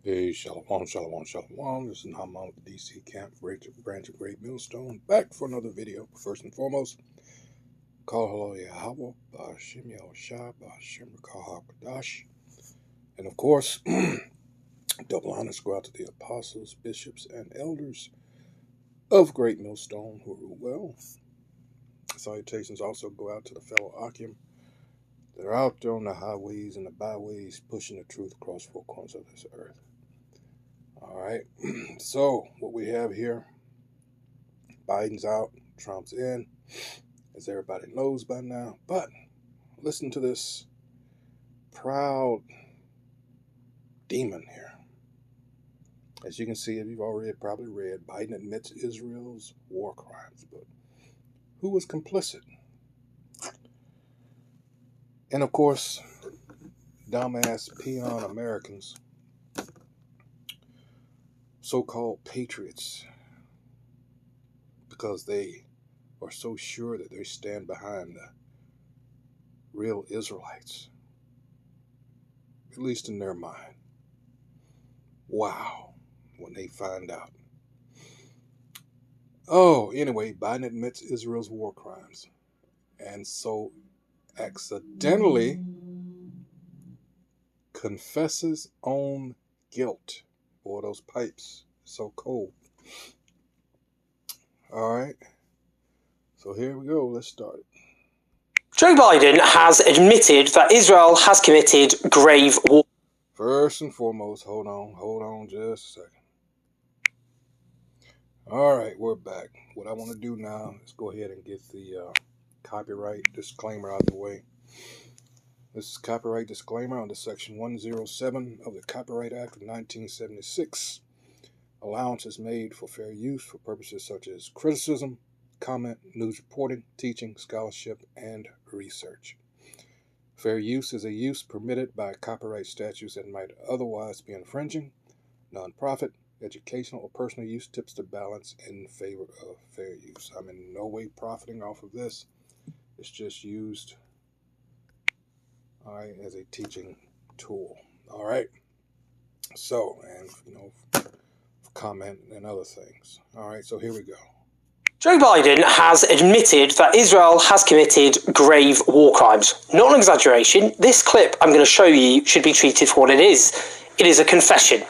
Hey, shalom, shalom, shalom. This is Naaman with the DC Camp, branch of Great Millstone, back for another video. First and foremost, call hello Yahweh, Ba'ashem Yahushua, Ba'ashem Rekah. And of course, double honors go out to the apostles, bishops, and elders of Great Millstone who rule well. Salutations also go out to the fellow Akim that are out there on the highways and the byways pushing the truth across four corners of this earth. All right, so what we have here, Biden's out, Trump's in, as everybody knows by now. But listen to this proud demon here. As you can see, if you've already probably read, Biden admits Israel's war crimes, but who was complicit? And of course, dumbass peon Americans, so-called patriots, because they are so sure that they stand behind the real Israelites, at least in their mind. Wow, when they find out. Oh, anyway, Biden admits Israel's war crimes, and so accidentally confesses own guilt. Boy, those pipes so cold. All right, so here we go. Let's start it. Joe Biden has admitted that Israel has committed grave war. First and foremost, hold on just a second. All right, we're back. What I want to do now is go ahead and get the copyright disclaimer out of the way. This is copyright disclaimer under Section 107 of the Copyright Act of 1976. Allowance is made for fair use for purposes such as criticism, comment, news reporting, teaching, scholarship, and research. Fair use is a use permitted by copyright statutes that might otherwise be infringing. Nonprofit, educational, or personal use tips the balance in favor of fair use. I'm in no way profiting off of this. It's just used, all right, as a teaching tool. All right. So, and comment and other things. All right, so here we go. Joe Biden has admitted that Israel has committed grave war crimes. Not an exaggeration. This clip I'm going to show you should be treated for what it is. It is a confession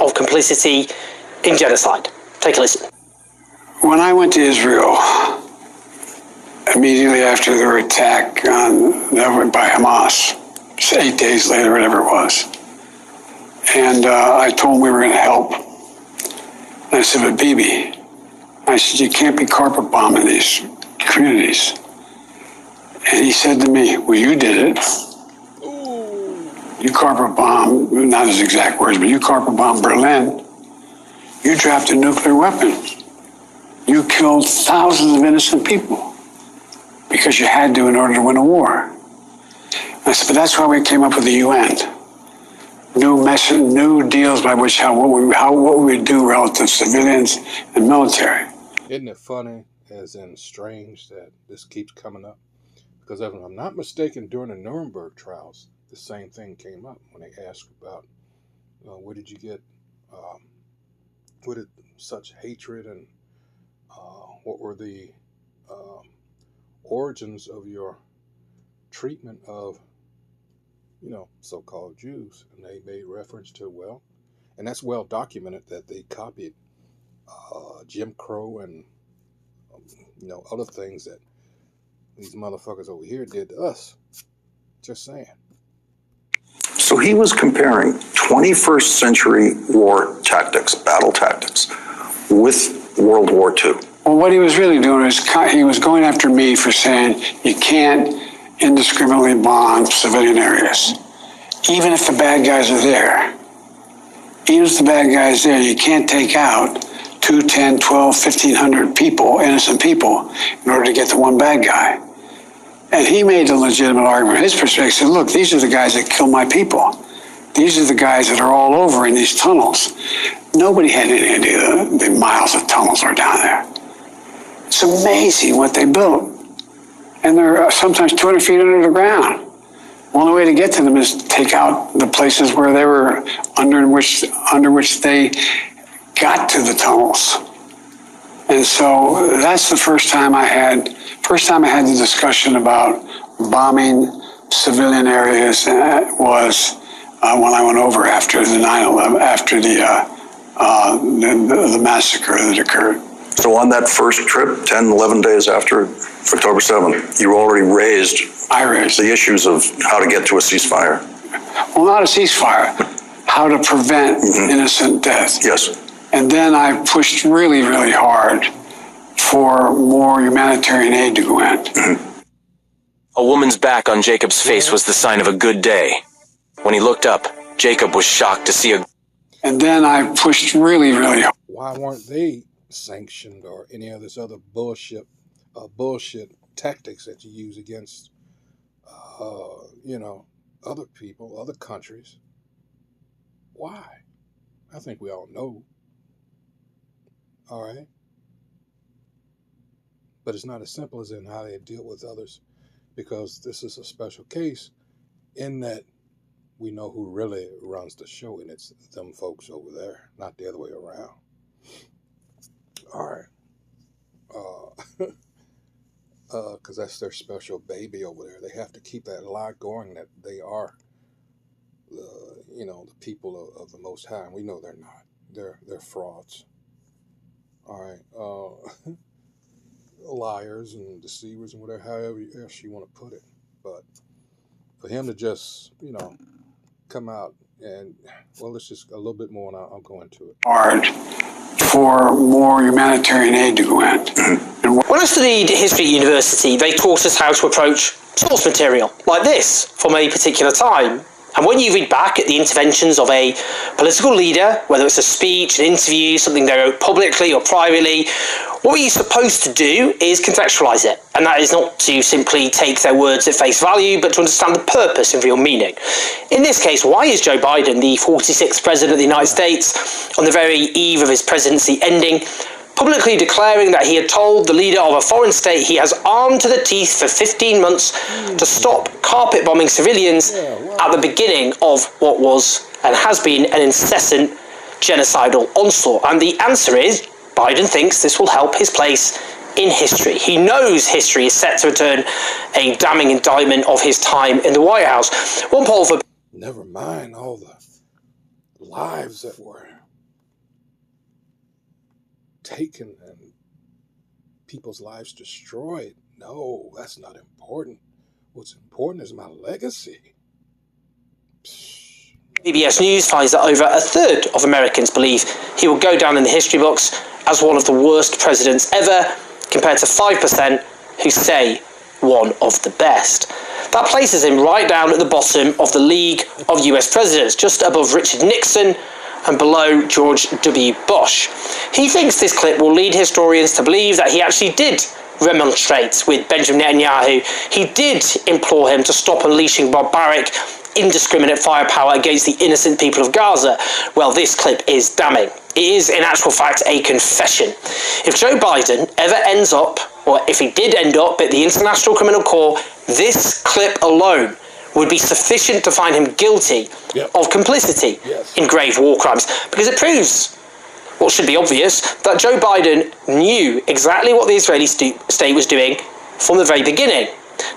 of complicity in genocide. Take a listen. When I went to Israel, immediately after their attack by Hamas, 8 days later, whatever it was, and I told them we were going to help. And I said, but Bibi, I said, you can't be carpet bombing these communities. And he said to me, well, you did it. You carpet bombed, not his exact words, but you carpet bombed Berlin. You dropped a nuclear weapon. You killed thousands of innocent people because you had to in order to win a war. I said, but that's why we came up with the UN. New deals by which what we would do relative to civilians and military. Isn't it funny, as in strange, that this keeps coming up? Because if I'm not mistaken, during the Nuremberg trials, the same thing came up when they asked about where did you get, what did such hatred and what were the origins of your treatment of so-called Jews, and they made reference to, well, and that's well documented that they copied Jim Crow and other things that these motherfuckers over here did to us. Just saying. So he was comparing 21st century war tactics, battle tactics, with World War II. Well, what he was really doing is he was going after me for saying you can't indiscriminately bomb civilian areas. Even if the bad guys are there. Even if the bad guys are there, you can't take out 2, 10, 12, 1,500 people, innocent people, in order to get the one bad guy. And he made a legitimate argument. His perspective said, look, these are the guys that kill my people. These are the guys that are all over in these tunnels. Nobody had any idea the miles of tunnels are down there. It's amazing what they built. And they're sometimes 200 feet under the ground. only way to get to them is to take out the places where they were under which they got to the tunnels. And so that's the first time I had the discussion about bombing civilian areas was when I went over after the 9/11, after the massacre that occurred. So on that first trip, 10, 11 days after October 7th, you already raised the issues of how to get to a ceasefire. Well, not a ceasefire, how to prevent innocent death. Yes. And then I pushed really, really hard for more humanitarian aid to go in. A woman's back on Jacob's face was the sign of a good day. When he looked up, Jacob was shocked to see a... And then I pushed really, really hard. Why weren't they sanctioned or any of this other bullshit tactics that you use against, other people, other countries? Why? I think we all know. All right. But it's not as simple as in how they deal with others, because this is a special case in that we know who really runs the show, and it's them folks over there, not the other way around. All right. Because that's their special baby over there. They have to keep that lie going that they are, the people of the Most High. And we know they're not. They're frauds. All right. Liars and deceivers and whatever, however else you want to put it. But for him to just, come out and, let's just a little bit more and I'll go into it. Hard for more humanitarian aid to go in. When I studied history at university, they taught us how to approach source material like this from a particular time. And when you read back at the interventions of a political leader, whether it's a speech, an interview, something they wrote publicly or privately, what you're supposed to do is contextualize it. And that is not to simply take their words at face value, but to understand the purpose and real meaning. In this case, why is Joe Biden, the 46th president of the United States, on the very eve of his presidency ending, publicly declaring that he had told the leader of a foreign state he has armed to the teeth for 15 months to stop carpet bombing civilians at the beginning of what was and has been an incessant genocidal onslaught? And the answer is, Biden thinks this will help his place in history. He knows history is set to return a damning indictment of his time in the White House. One poll for... Never mind all the lives that were taken and people's lives destroyed. No, that's not important. What's important is my legacy. PBS News finds that over a third of Americans believe he will go down in the history books as one of the worst presidents ever, compared to 5% who say one of the best. That places him right down at the bottom of the league of US presidents, just above Richard Nixon and below George W. Bush. He thinks this clip will lead historians to believe that he actually did remonstrate with Benjamin Netanyahu. He did implore him to stop unleashing barbaric, indiscriminate firepower against the innocent people of Gaza. Well, this clip is damning. It is, in actual fact, a confession. If Joe Biden ever ends up, or if he did end up at the International Criminal Court, this clip alone would be sufficient to find him guilty of complicity in grave war crimes, because it proves what should be obvious, that Joe Biden knew exactly what the Israeli state was doing from the very beginning.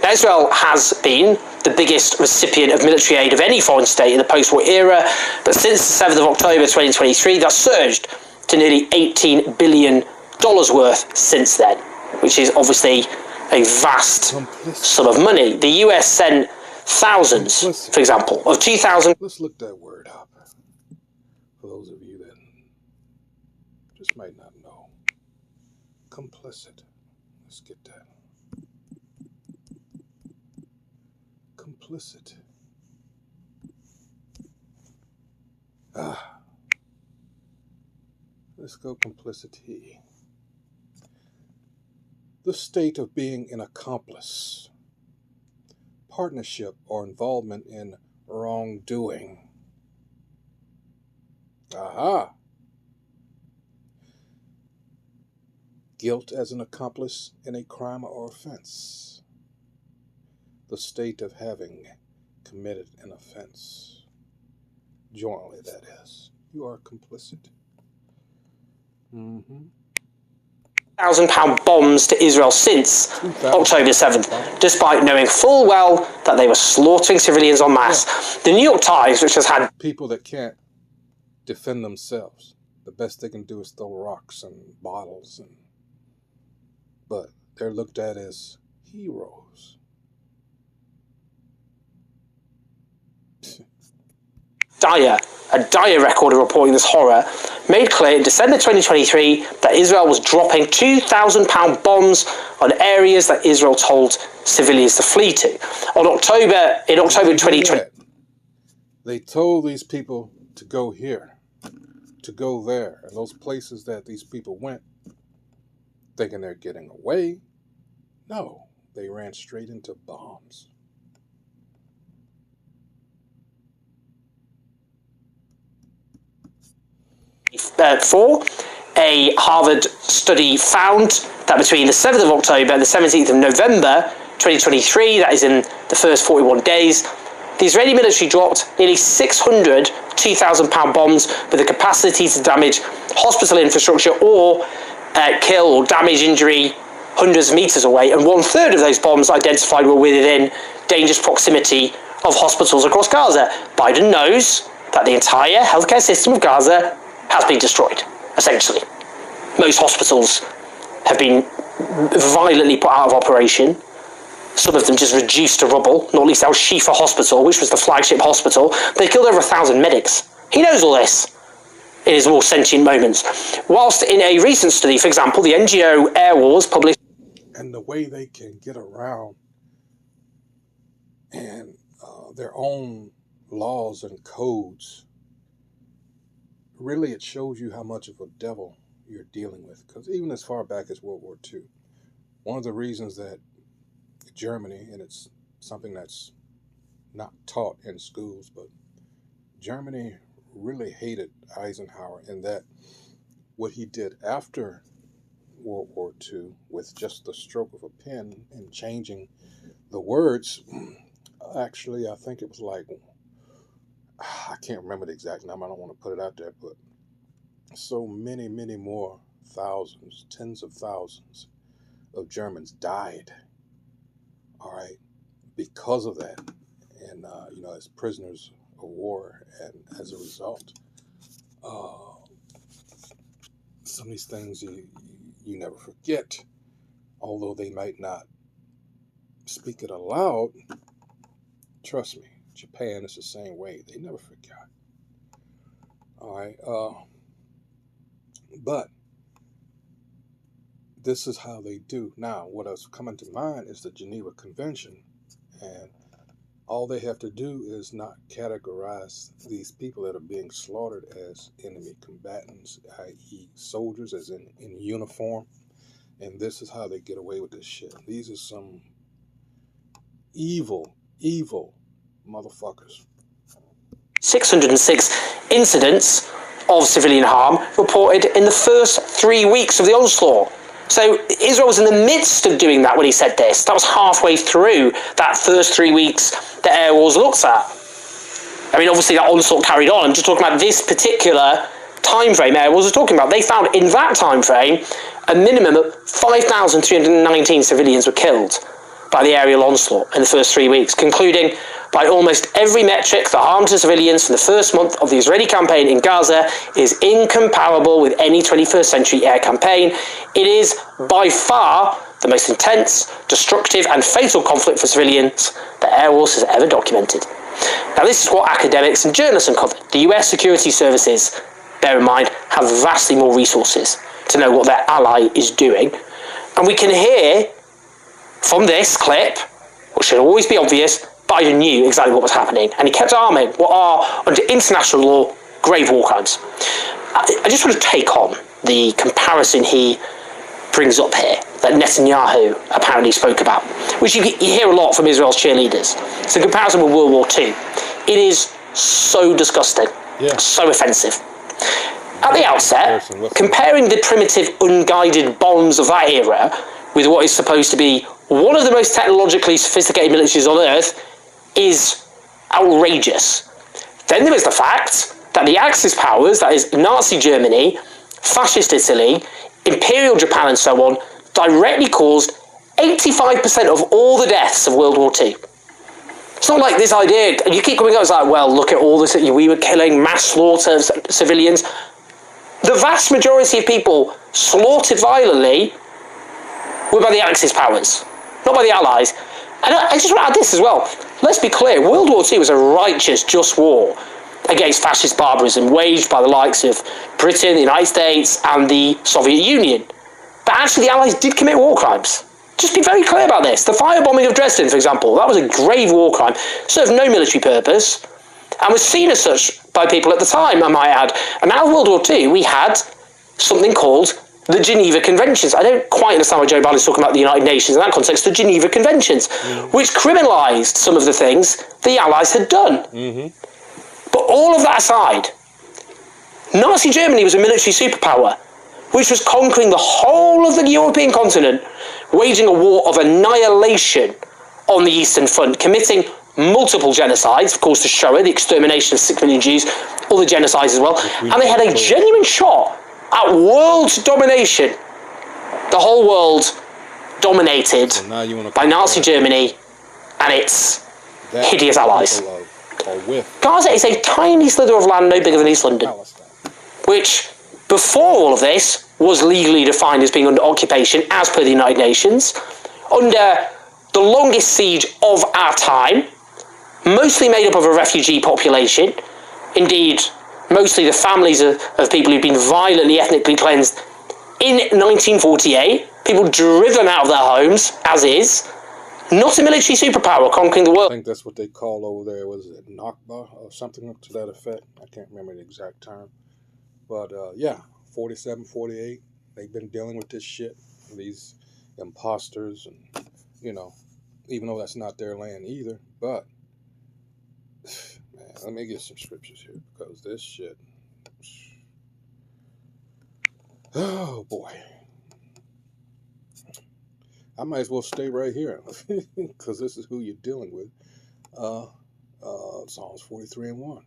Now, Israel has been the biggest recipient of military aid of any foreign state in the post-war era, but since the 7th of October 2023, that's surged to nearly $18 billion worth since then, which is obviously a vast sum of money. The US sent thousands, for example, of 2,000... Let's look that word up for those of you that just might not know. Complicit. Let's get that. Complicit. Let's go complicity. The state of being an accomplice, partnership, or involvement in wrongdoing. Aha! Guilt as an accomplice in a crime or offense. The state of having committed an offense. Jointly, that is. You are complicit. £1,000 bombs to Israel since October 7th, despite knowing full well that they were slaughtering civilians en masse. Yeah. The New York Times, which has had people that can't defend themselves, the best they can do is throw rocks and bottles, but they're looked at as heroes. A dire record of reporting this horror, made clear in December 2023 that Israel was dropping £2,000 bombs on areas that Israel told civilians to flee to. In October 2020, they told these people to go here, to go there, and those places that these people went, thinking they're getting away. No, they ran straight into bombs. A Harvard study found that between the 7th of October and the 17th of November 2023, that is in the first 41 days, the Israeli military dropped nearly 600 £2,000 bombs with the capacity to damage hospital infrastructure or kill or damage injury hundreds of meters away, and 1/3 of those bombs identified were within dangerous proximity of hospitals across Gaza. Biden knows that the entire healthcare system of Gaza has been destroyed, essentially. Most hospitals have been violently put out of operation. Some of them just reduced to rubble, not least Al-Shifa Hospital, which was the flagship hospital. They killed over 1,000 medics. He knows all this in his more sentient moments. Whilst in a recent study, for example, the NGO Air Wars published... And the way they can get around and their own laws and codes, really it shows you how much of a devil you're dealing with. Because even as far back as World War II, one of the reasons that Germany, and it's something that's not taught in schools, but Germany really hated Eisenhower, in that what he did after World War II with just the stroke of a pen and changing the words, actually I think it was like, I can't remember the exact number, I don't want to put it out there, but so many more thousands, tens of thousands of Germans died, all right, because of that, and as prisoners of war. And as a result, some of these things you never forget, although they might not speak it aloud. Trust me, Japan is the same way. They never forgot. All right, but this is how they do. Now, what is coming to mind is the Geneva Convention, and all they have to do is not categorize these people that are being slaughtered as enemy combatants, i.e. soldiers, as in uniform, and this is how they get away with this shit. These are some evil motherfuckers. 606 incidents of civilian harm reported in the first 3 weeks of the onslaught. So Israel was in the midst of doing that when he said this. That was halfway through that first 3 weeks that Air Wars looked at. I mean, obviously that onslaught carried on. I'm just talking about this particular time frame Air Wars was talking about. They found in that time frame a minimum of 5,319 civilians were killed by the aerial onslaught in the first 3 weeks, concluding by almost every metric the harm to civilians from the first month of the Israeli campaign in Gaza is incomparable with any 21st century air campaign. It is by far the most intense, destructive and fatal conflict for civilians that Air Wars has ever documented. Now, this is what academics and journalists uncovered. The US security services, bear in mind, have vastly more resources to know what their ally is doing. And we can hear from this clip, which should always be obvious, Biden knew exactly what was happening, and he kept arming what are, under international law, grave war crimes. I just want to take on the comparison he brings up here, that Netanyahu apparently spoke about, which you hear a lot from Israel's cheerleaders. It's a comparison with World War II. It is so disgusting, so offensive. At the outset, comparing the primitive, unguided bombs of that era with what is supposed to be one of the most technologically sophisticated militaries on Earth is outrageous. Then there is the fact that the Axis powers, that is Nazi Germany, Fascist Italy, Imperial Japan and so on, directly caused 85% of all the deaths of World War II. It's not like this idea, you keep coming up, it's like, well, look at all this, we were killing, mass slaughter of civilians. The vast majority of people slaughtered violently were by the Axis powers, not by the Allies. And I just want to add this as well. Let's be clear, World War II was a righteous, just war against fascist barbarism waged by the likes of Britain, the United States, and the Soviet Union. But actually the Allies did commit war crimes. Just be very clear about this. The firebombing of Dresden, for example, that was a grave war crime, served no military purpose, and was seen as such by people at the time, I might add. And out of World War II, we had something called the Geneva Conventions. I don't quite understand why Joe Biden's talking about the United Nations in that context, the Geneva Conventions, which criminalised some of the things the Allies had done. But all of that aside, Nazi Germany was a military superpower, which was conquering the whole of the European continent, waging a war of annihilation on the Eastern Front, committing multiple genocides, of course, the Shoah, the extermination of 6 million Jews, all the genocides as well, and they had a genuine shot at world domination. The whole world dominated by Nazi Germany and its hideous allies. Gaza is a tiny slither of land no bigger than East London, which, before all of this, was legally defined as being under occupation as per the United Nations, under the longest siege of our time, mostly made up of a refugee population, indeed, mostly the families of people who've been violently ethnically cleansed in 1948, people driven out of their homes, as is, not a military superpower conquering the world. I think that's what they call over there, was it Nakba or something to that effect? I can't remember the exact term. But yeah, 47, 48, they've been dealing with this shit, these imposters, and, you know, even though that's not their land either. But, man, let me get some scriptures here, because this shit, oh boy. I might as well stay right here, because this is who you're dealing with. Psalms 43:1.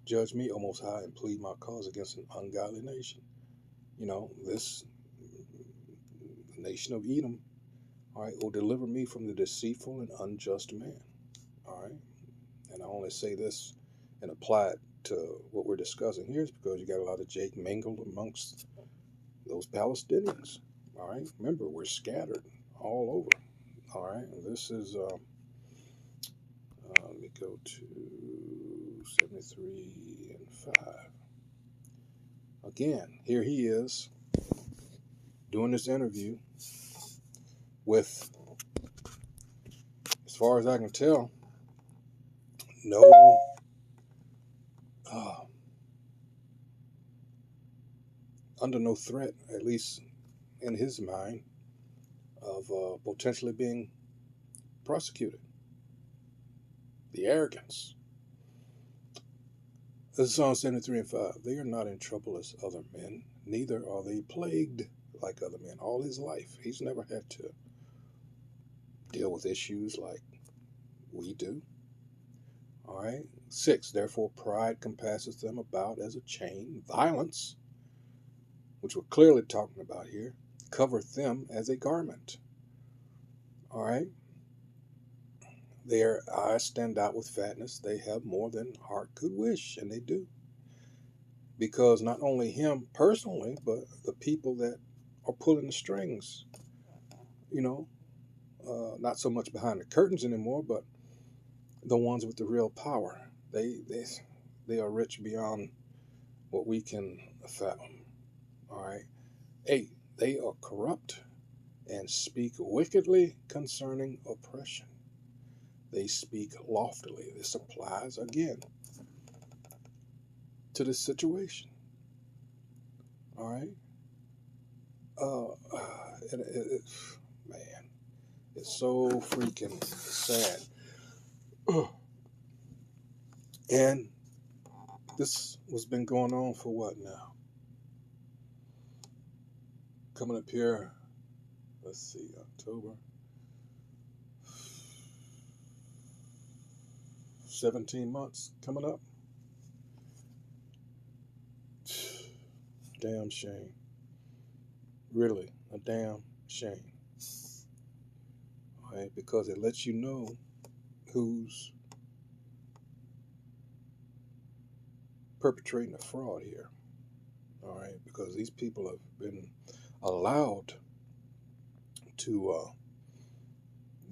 Judge me, O Most High, and plead my cause against an ungodly nation. You know, this nation of Edom, all right, will deliver me from the deceitful and unjust man. All right. And I only say this and apply it to what we're discussing here is because you got a lot of Jake mingled amongst those Palestinians. All right. Remember, we're scattered all over. All right. And this is, let me go to 73 and 5. Again, here he is doing this interview with, as far as I can tell, no under no threat, at least in his mind, of potentially being prosecuted. The arrogance. This is Psalm 73 and 5. They are not in trouble as other men, neither are they plagued like other men. All his life, he's never had to deal with issues like we do. All right. 6. Therefore, pride compasses them about as a chain. Violence, which we're clearly talking about here, covereth them as a garment. All right. Their eyes stand out with fatness. They have more than heart could wish, and they do. Because not only him personally, but the people that are pulling the strings, you know, not so much behind the curtains anymore, but the ones with the real power. They are rich beyond what we can fathom. All right. 8. They are corrupt and speak wickedly concerning oppression. They speak loftily. This applies again to this situation. All right. Man, it's so freaking sad. And this has been going on for what now? Coming up here, let's see, October. 17 months coming up. Damn shame. Really, a damn shame. All right, because it lets you know who's perpetrating a fraud here. All right, because these people have been allowed to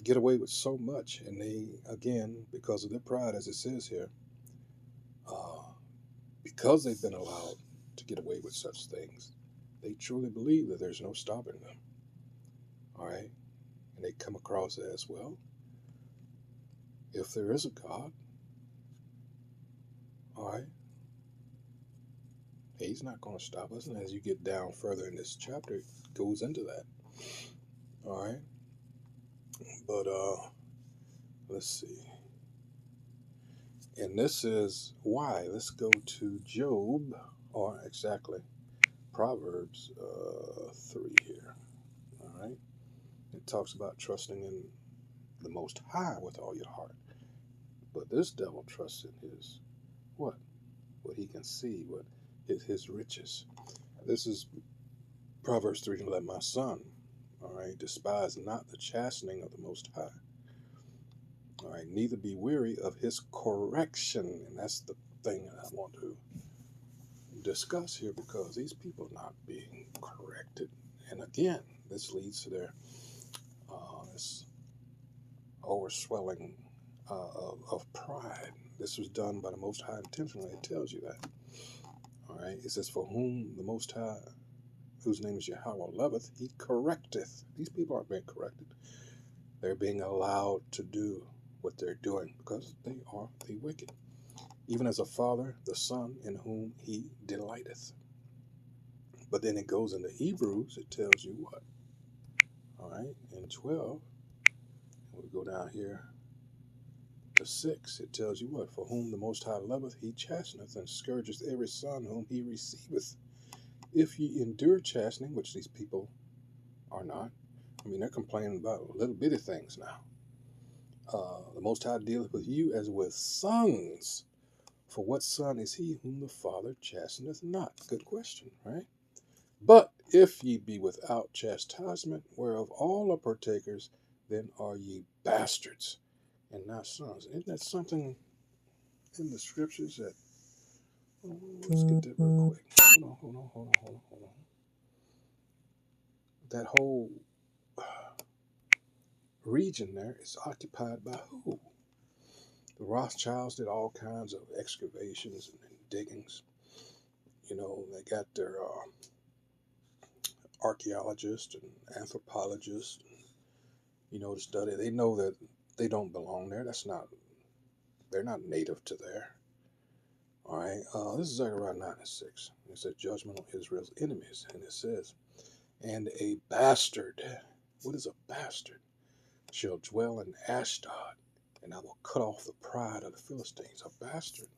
get away with so much, and they, again, because of their pride, as it says here, because they've been allowed to get away with such things, they truly believe that there's no stopping them. All right, and they come across as, well, if there is a God, all right, he's not going to stop us. And as you get down further in this chapter, it goes into that. All right, but let's see. And this is why. Let's go to Job, or exactly Proverbs 3 here. All right, it talks about trusting in the Most High with all your heart. But this devil trusts in his what? What he can see, what his riches. This is Proverbs 3:11. My son, all right, despise not the chastening of the Most High. All right, neither be weary of his correction. And that's the thing that I want to discuss here, because these people are not being corrected. And again, this leads to their this overswelling of pride. This was done by the Most High intentionally. It tells you that. All right, it says, for whom the Most High, whose name is Yahweh, loveth, he correcteth. These people aren't being corrected. They're being allowed to do what they're doing because they are the wicked. Even as a father, the son in whom he delighteth. But then it goes into Hebrews, it tells you what? All right, in 12, we go down here to 6, it tells you what? For whom the Most High loveth, he chasteneth and scourgeth every son whom he receiveth. If ye endure chastening, which these people are not, I mean, they're complaining about little bitty things now. The Most High dealeth with you as with sons. For what son is he whom the Father chasteneth not? Good question, right? But if ye be without chastisement, whereof all are partakers, then are ye bastards and not sons. Isn't that something in the scriptures that... Oh, let's get that real quick. Hold on. That whole region there is occupied by who? The Rothschilds did all kinds of excavations and diggings. You know, they got their archaeologists and anthropologists, you know, to study. They know that they don't belong there. They're not native to there. All right. This is Zechariah 9:6. It says, judgment on Israel's enemies. And it says, and a bastard, what is a bastard? Shall dwell in Ashdod, and I will cut off the pride of the Philistines. A bastard.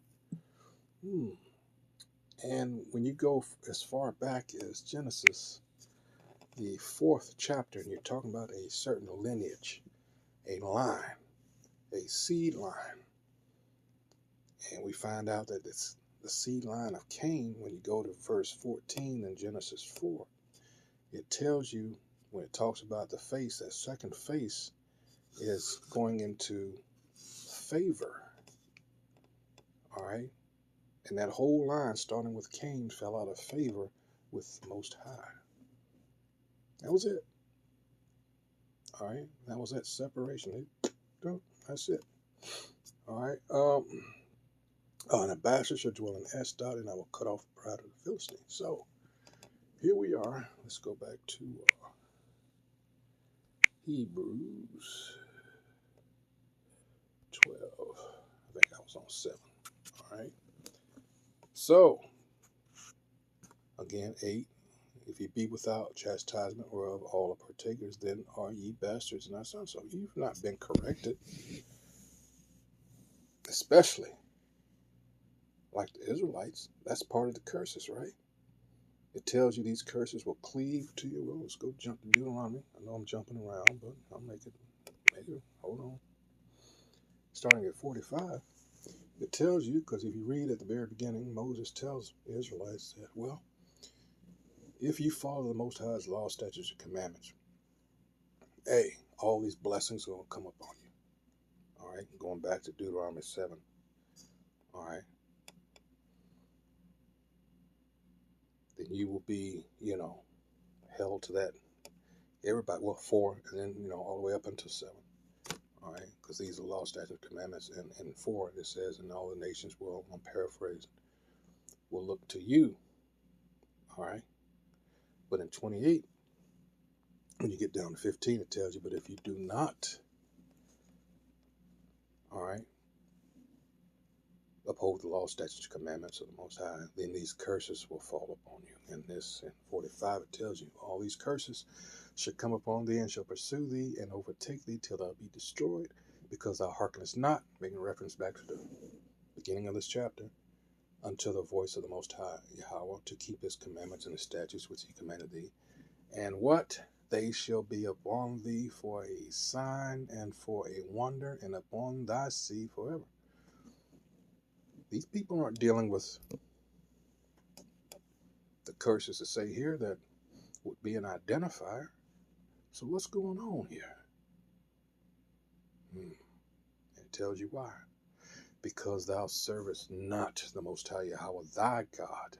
And when you go as far back as Genesis, the 4th chapter, and you're talking about a certain lineage, a line, a seed line. And we find out that it's the seed line of Cain. When you go to verse 14 in Genesis 4, it tells you, when it talks about the face, that second face is going into favor. All right? And that whole line, starting with Cain, fell out of favor with the Most High. That was it. All right? That was that separation. That's it. All right? And a bastard shall dwell in Ashdod, and I will cut off the pride of the Philistines. So, here we are. Let's go back to Hebrews 12. I think I was on 7. All right. So, again, 8. If ye be without chastisement, whereof all are partakers, then are ye bastards and not sons. So, you've not been corrected, especially like the Israelites. That's part of the curses, right? It tells you these curses will cleave to you. Well, let's go jump to Deuteronomy. I know I'm jumping around, but I'll make it. Hold on. Starting at 45. It tells you, because if you read at the very beginning, Moses tells the Israelites that, well, if you follow the Most High's law, statutes, and commandments, hey, all these blessings are going to come upon you. All right, going back to Deuteronomy 7. All right, then you will be, held to that. Everybody, well, 4, and then, all the way up until 7. All right, because these are law, statutes, commandments, and 4, it says, and all the nations will, I'm paraphrasing, will look to you. All right, but in 28, when you get down to 15, it tells you, but if you do not, all right, uphold the law, statutes, commandments of the Most High, then these curses will fall upon you. And this, in 45, it tells you, all these curses shall come upon thee, and shall pursue thee, and overtake thee, till thou be destroyed, because thou hearkenest not, making reference back to the beginning of this chapter, unto the voice of the Most High, Yahweh, to keep his commandments and his statutes which he commanded thee. And what? They shall be upon thee for a sign and for a wonder, and upon thy seed forever. These people aren't dealing with the curses that say here that would be an identifier. So what's going on here? It tells you why. Because thou servest not the Most High Yahweh thy God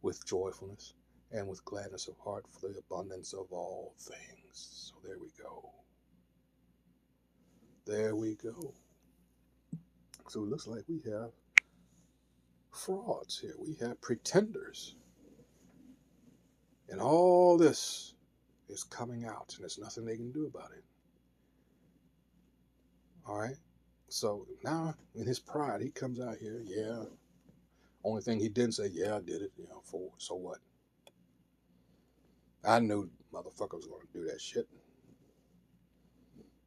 with joyfulness and with gladness of heart for the abundance of all things. So there we go. There we go. So it looks like we have frauds here. We have pretenders. And all this is coming out, and there's nothing they can do about it. All right? So now, in his pride, he comes out here, yeah. Only thing he didn't say, yeah, I did it, for so what? I knew motherfucker was going to do that shit.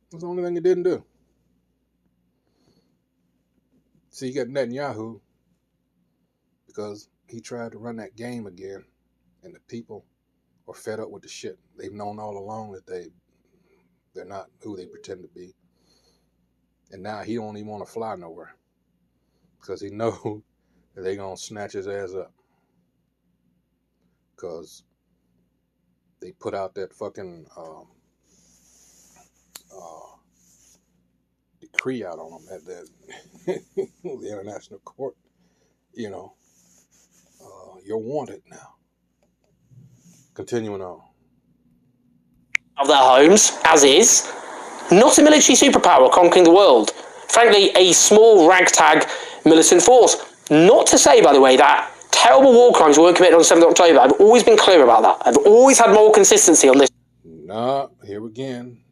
That's the only thing he didn't do. See, you got Netanyahu, because he tried to run that game again, and the people are fed up with the shit. They've known all along that they're not who they pretend to be. And now he don't even want to fly nowhere, because he knows that they're going to snatch his ass up. Because they put out that fucking decree out on them at the international court. You're wanted now. Continuing on. Of their homes, as is, not a military superpower conquering the world. Frankly, a small ragtag militant force. Not to say, by the way, that terrible war crimes weren't committed on 7th October. I've always been clear about that. I've always had more consistency on this. Nah, here again.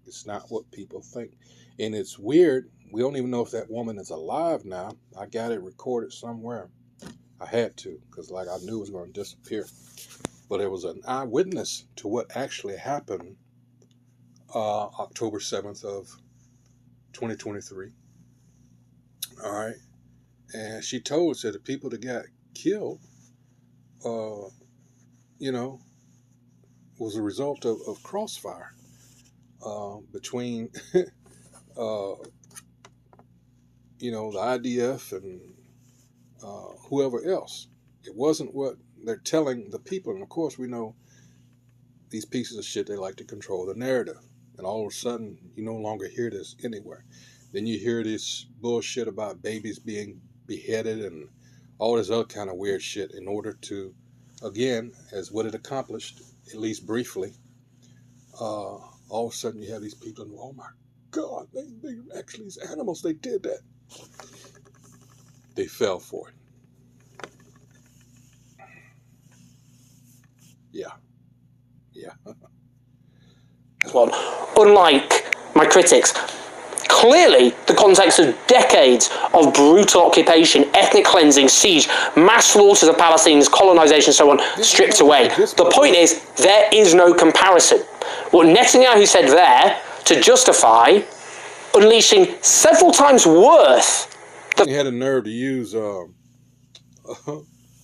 It's not what people think. And it's weird. We don't even know if that woman is alive now. I got it recorded somewhere. I had to, because I knew it was going to disappear. But it was an eyewitness to what actually happened October 7th of 2023. All right. And she said the people that got killed, was a result of crossfire between, the IDF and whoever else. It wasn't what they're telling the people. And of course, we know these pieces of shit, they like to control the narrative. And all of a sudden, you no longer hear this anywhere. Then you hear this bullshit about babies being beheaded and all this other kind of weird shit in order to, again, as what it accomplished, at least briefly, all of a sudden you have these people and, oh my God, they actually, these animals, they did that. They fell for it. Yeah. One, unlike my critics, clearly the context of decades of brutal occupation, ethnic cleansing, siege, mass slaughters of Palestinians, colonization, so on, stripped away. The point is, there is no comparison. What Netanyahu said there to justify unleashing several times worth. He had a nerve to use, what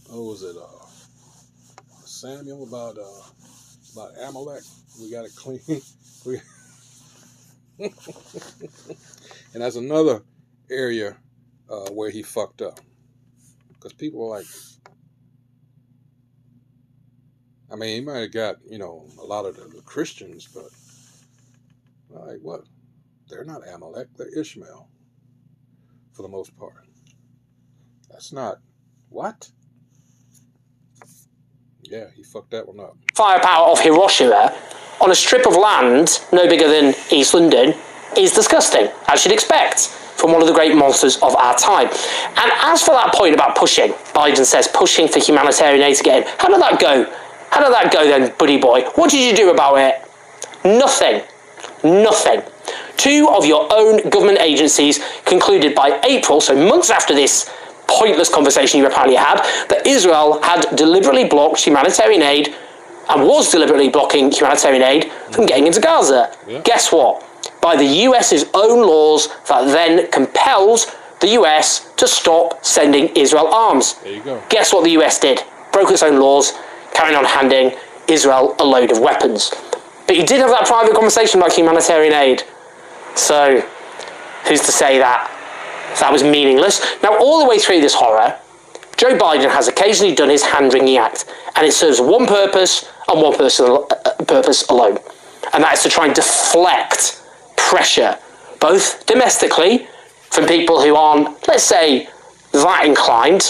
was it, Samuel about Amalek. We got to clean. And that's another area where he fucked up. Because people are like, I mean, he might have got, you know, a lot of the Christians, but like what? They're not Amalek, they're Ishmael for the most part. That's not what? Yeah, he fucked that one up. Firepower of Hiroshima on a strip of land no bigger than East London is disgusting, as you'd expect from one of the great monsters of our time. And as for that point about pushing, Biden says pushing for humanitarian aid to get in. How did that go? How did that go then, buddy boy? What did you do about it? Nothing. Nothing. 2 of your own government agencies concluded by April, so months after this pointless conversation you apparently had, that Israel had deliberately blocked humanitarian aid and was deliberately blocking humanitarian aid from getting into Gaza. Yeah. Guess what? By the US's own laws that then compelled the US to stop sending Israel arms. There you go. Guess what the US did? Broke its own laws, carrying on handing Israel a load of weapons. But you did have that private conversation about humanitarian aid. So, who's to say that that was meaningless? Now, all the way through this horror, Joe Biden has occasionally done his hand-wringing act, and it serves one purpose and one purpose alone. And that is to try and deflect pressure, both domestically, from people who aren't, let's say, that inclined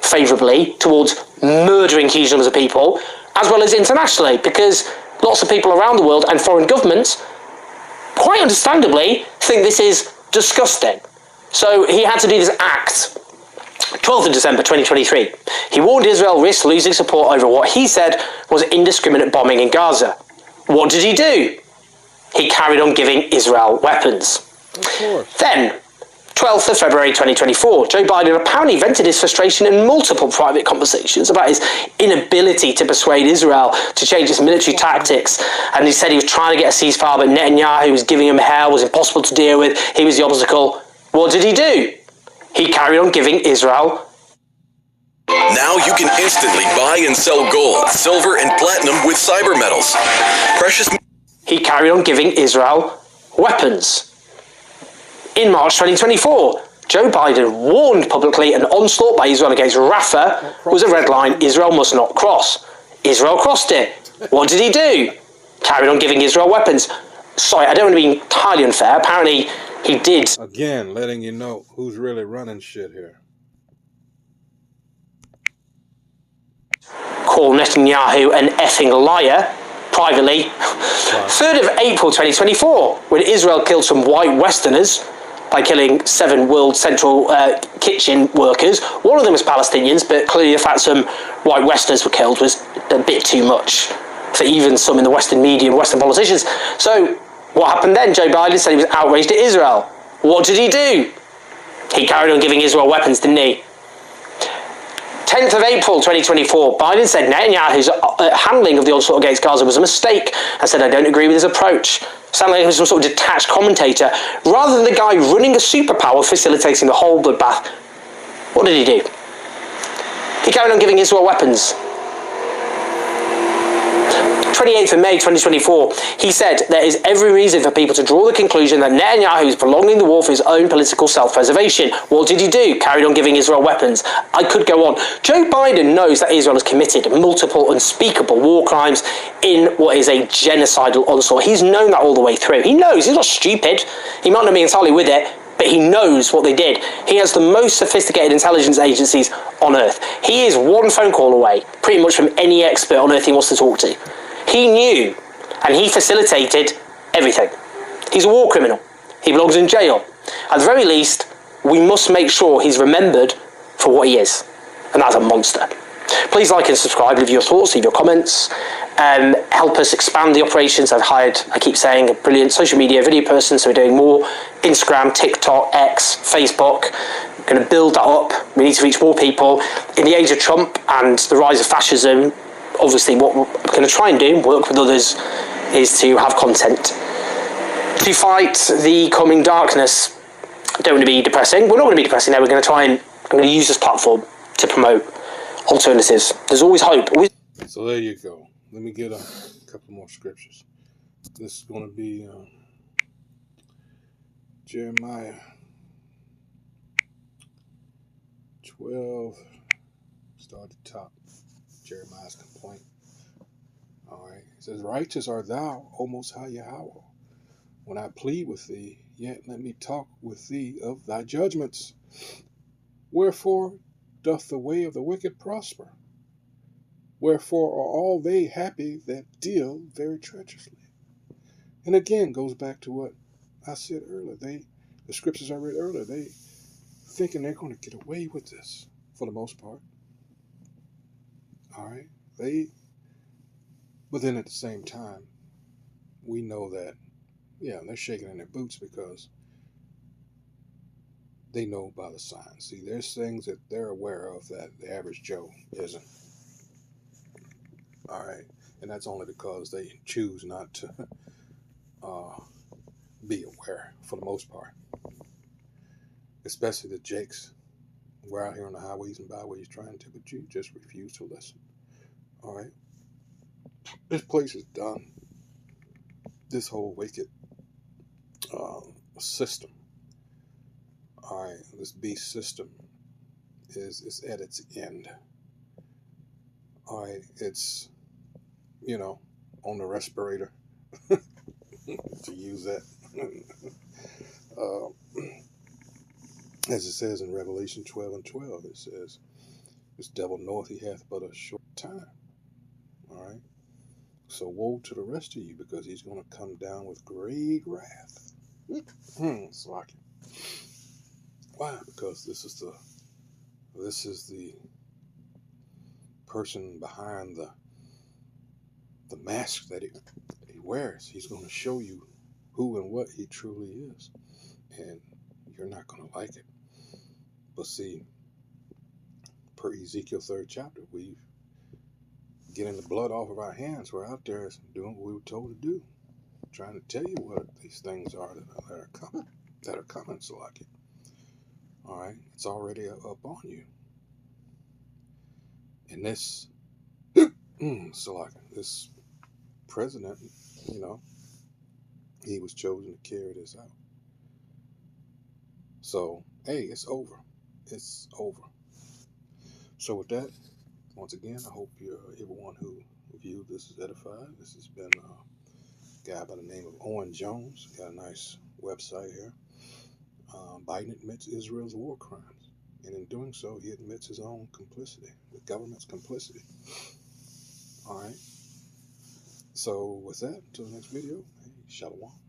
favourably towards murdering huge numbers of people, as well as internationally, because lots of people around the world and foreign governments, quite understandably, think this is disgusting. So he had to do this act. 12th of December 2023. He warned Israel risked losing support over what he said was indiscriminate bombing in Gaza. What did he do? He carried on giving Israel weapons. Of course. Then, 12th of February 2024, Joe Biden apparently vented his frustration in multiple private conversations about his inability to persuade Israel to change its military tactics. And he said he was trying to get a ceasefire, but Netanyahu was giving him hell, was impossible to deal with. He was the obstacle. What did he do? He carried on giving Israel. Now you can instantly buy and sell gold, silver, and platinum with cyber metals. He carried on giving Israel weapons. In March 2024, Joe Biden warned publicly an onslaught by Israel against Rafah was a red line Israel must not cross. Israel crossed it. What did he do? Carried on giving Israel weapons. Sorry, I don't want to be entirely unfair. Apparently, he did. Again, letting you know who's really running shit here. Call Netanyahu an effing liar, privately. 3rd of April 2024, when Israel killed some white Westerners by killing 7 World Central Kitchen workers. One of them was Palestinians, but clearly the fact some white Westerners were killed was a bit too much for even some in the Western media and Western politicians. So, what happened then? Joe Biden said he was outraged at Israel. What did he do? He carried on giving Israel weapons, didn't he? 10th of April 2024, Biden said Netanyahu's handling of the onslaught against Gaza was a mistake and said, I don't agree with his approach. Sounded like he was some sort of detached commentator, rather than the guy running a superpower facilitating the whole bloodbath. What did he do? He carried on giving Israel weapons. 28th of May 2024, he said there is every reason for people to draw the conclusion that Netanyahu is prolonging the war for his own political self-preservation. What did he do? Carried on giving Israel weapons. I could go on. Joe Biden knows that Israel has committed multiple unspeakable war crimes in what is a genocidal onslaught. He's known that all the way through. He knows. He's not stupid. He might not be entirely with it, but he knows what they did. He has the most sophisticated intelligence agencies on Earth. He is one phone call away, pretty much from any expert on Earth he wants to talk to. He knew, and he facilitated everything. He's a war criminal. He belongs in jail. At the very least, we must make sure he's remembered for what he is, and that's a monster. Please like and subscribe, leave your thoughts, leave your comments, help us expand the operations. I've hired, I keep saying, a brilliant social media video person, so we're doing more Instagram, TikTok, X, Facebook. We're going to build that up. We need to reach more people. In the age of Trump and the rise of fascism, obviously what we're going to try and do, work with others, is to have content to fight the coming darkness. Don't want to be depressing. We're not going to be depressing now. We're going to try and, I'm going to use this platform to promote alternatives. There's always hope. So there you go. Let me get a couple more scriptures. This is going to be Jeremiah 12. Start at the top. Jeremiah's complaint. Alright. It says, Righteous art thou, O Most High Yahweh, when I plead with thee, yet let me talk with thee of thy judgments. Wherefore doth the way of the wicked prosper? Wherefore are all they happy that deal very treacherously? And again, goes back to what I said earlier. The scriptures I read earlier, they thinking they're going to get away with this for the most part. All right, but then at the same time, we know that, yeah, they're shaking in their boots because they know by the signs. See, there's things that they're aware of that the average Joe isn't. All right, and that's only because they choose not to be aware for the most part. Especially the Jakes. We're out here on the highways and byways trying to, but you just refuse to listen. All right, this place is done. This whole wicked system. All right, this beast system is at its end. All right, it's, on the respirator, to use that. As it says in Revelation 12:12, it says, this devil knoweth he hath but a short time. All right, so woe to the rest of you, because he's going to come down with great wrath. Slocky. Why? Because this is the person behind the mask that he wears. He's going to show you who and what he truly is, and you're not going to like it. But see, per Ezekiel 3rd chapter, we getting the blood off of our hands. We're out there doing what we were told to do, trying to tell you what these things are that are coming. So like it. All right, it's already up on you. And this, so like this president, he was chosen to carry this out. So hey, it's over. It's over. So with that, once again, I hope everyone who viewed this is edified. This has been a guy by the name of Owen Jones. Got a nice website here. Biden admits Israel's war crimes, and in doing so, he admits his own complicity, the government's complicity. All right. So with that, until the next video, hey, shalom.